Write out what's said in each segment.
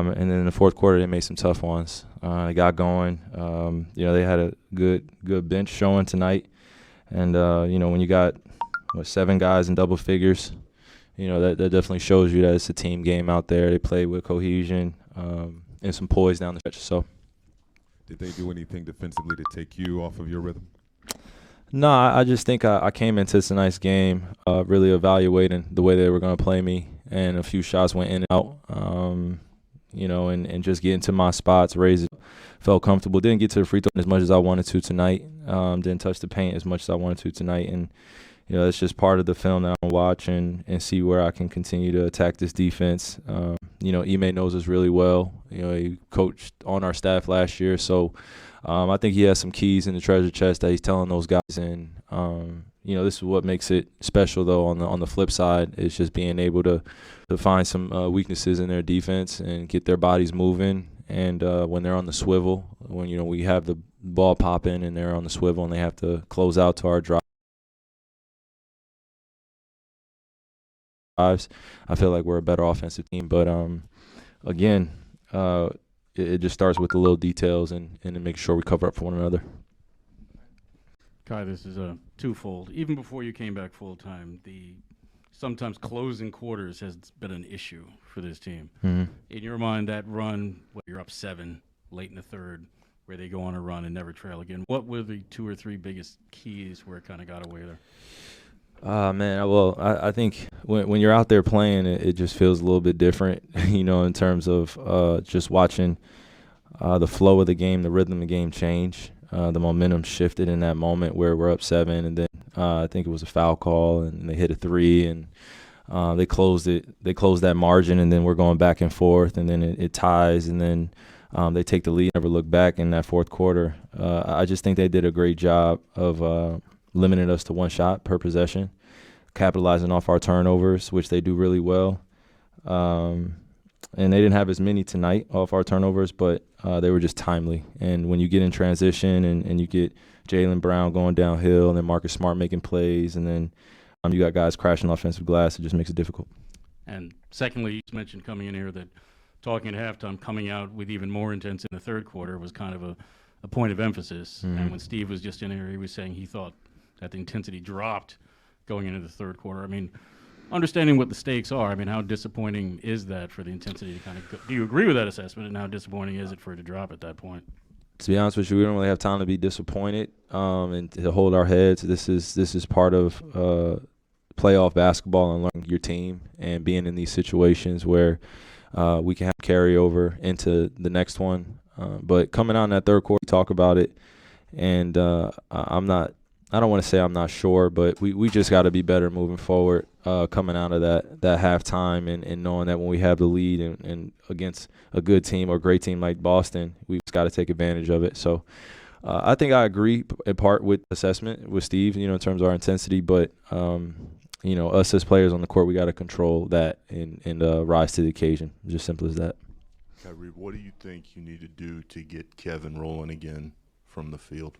And then in the fourth quarter, they made some tough ones. They got going. They had a good bench showing tonight. And, when you got, 7 guys in double figures, that definitely shows you that it's a team game out there. They play with cohesion and some poise down the stretch. So, did they do anything defensively to take you off of your rhythm? No, I just think I came into this nice game really evaluating the way they were going to play me, and a few shots went in and out, and just getting to my spots, raise it, felt comfortable. Didn't get to the free throw as much as I wanted to tonight. Didn't touch the paint as much as I wanted to tonight, and it's just part of the film that I'm going to watch and see where I can continue to attack this defense. Ime knows us really well. He coached on our staff last year, so I think he has some keys in the treasure chest that he's telling those guys. And this is what makes it special, though. On the flip side, it's just being able to find some weaknesses in their defense and get their bodies moving. And when they're on the swivel, when we have the ball popping and they're on the swivel and they have to close out to our drive. I feel like we're a better offensive team, but again, it just starts with the little details and make sure we cover up for one another. Kai, this is a twofold. Even before you came back full time, the sometimes closing quarters has been an issue for this team. Mm-hmm. In your mind, that run, you're up 7 late in the third, where they go on a run and never trail again. What were the 2 or 3 biggest keys where it kind of got away there? I think when you're out there playing, it just feels a little bit different, in terms of just watching the flow of the game, the rhythm of the game change. The momentum shifted in that moment where we're up 7, and then I think it was a foul call, and they hit a 3, and they closed it. They closed that margin, and then we're going back and forth, and then it ties, and then they take the lead, never look back in that fourth quarter. I just think they did a great job of limiting us to 1 shot per possession, capitalizing off our turnovers, which they do really well. And they didn't have as many tonight off our turnovers, but they were just timely. And when you get in transition and you get Jaylen Brown going downhill and then Marcus Smart making plays, and then you got guys crashing offensive glass, it just makes it difficult. And secondly, you mentioned coming in here that talking at halftime, coming out with even more intensity in the third quarter was kind of a point of emphasis. Mm-hmm. And when Steve was just in here, he was saying he thought that the intensity dropped going into the third quarter. I mean, understanding what the stakes are, how disappointing is that for the intensity to kind of go? Do you agree with that assessment, and how disappointing is it for it to drop at that point? To be honest with you, we don't really have time to be disappointed and to hold our heads. This is part of playoff basketball and learning your team and being in these situations where we can have carryover into the next one. But coming out in that third quarter, we talk about it, and I don't want to say I'm not sure, but we just got to be better moving forward, coming out of that halftime and knowing that when we have the lead and against a good team or a great team like Boston, we've got to take advantage of it. So I think I agree in part with assessment with Steve, in terms of our intensity, but us as players on the court, we got to control that and rise to the occasion. Just simple as that. Kyrie, what do you think you need to do to get Kevin rolling again from the field?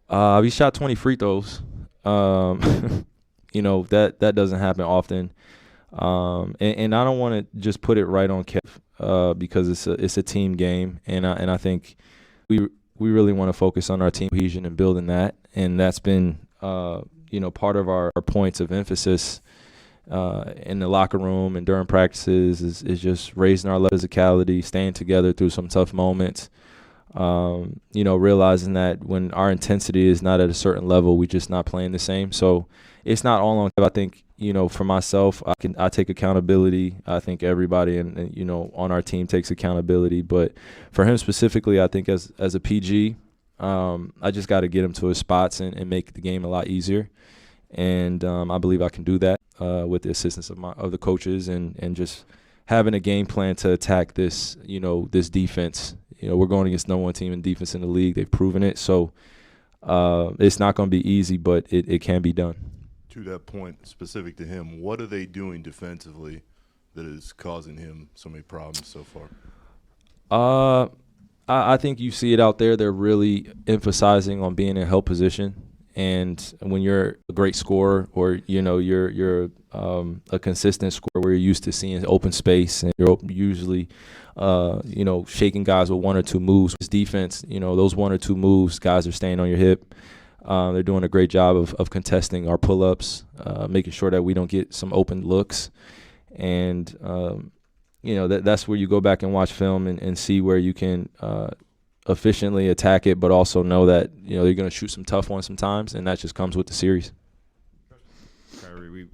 We shot 20 free throws. That doesn't happen often. And I don't want to just put it right on Kev because it's a team game, and I think we really want to focus on our team cohesion and building that, and that's been part of our points of emphasis in the locker room and during practices is just raising our level of physicality, staying together through some tough moments. Realizing that when our intensity is not at a certain level, we're just not playing the same. So it's not all on Kev. I think, for myself, I take accountability. I think everybody and on our team takes accountability. But for him specifically, I think as a PG, I just got to get him to his spots and make the game a lot easier. And I believe I can do that with the assistance of the coaches and just having a game plan to attack this, this defense. We're going against no one team in defense in the league. They've proven it. So it's not going to be easy, but it can be done. To that point, specific to him, what are they doing defensively that is causing him so many problems so far? I think you see it out there. They're really emphasizing on being in help position And when you're a great scorer, or you're a consistent scorer where you're used to seeing open space, and you're usually shaking guys with one or two moves. This defense, those one or two moves, guys are staying on your hip. They're doing a great job of contesting our pull-ups, making sure that we don't get some open looks. And that's where you go back and watch film and see where you can efficiently attack it, but also know that you're going to shoot some tough ones sometimes, and that just comes with the series. Kyrie,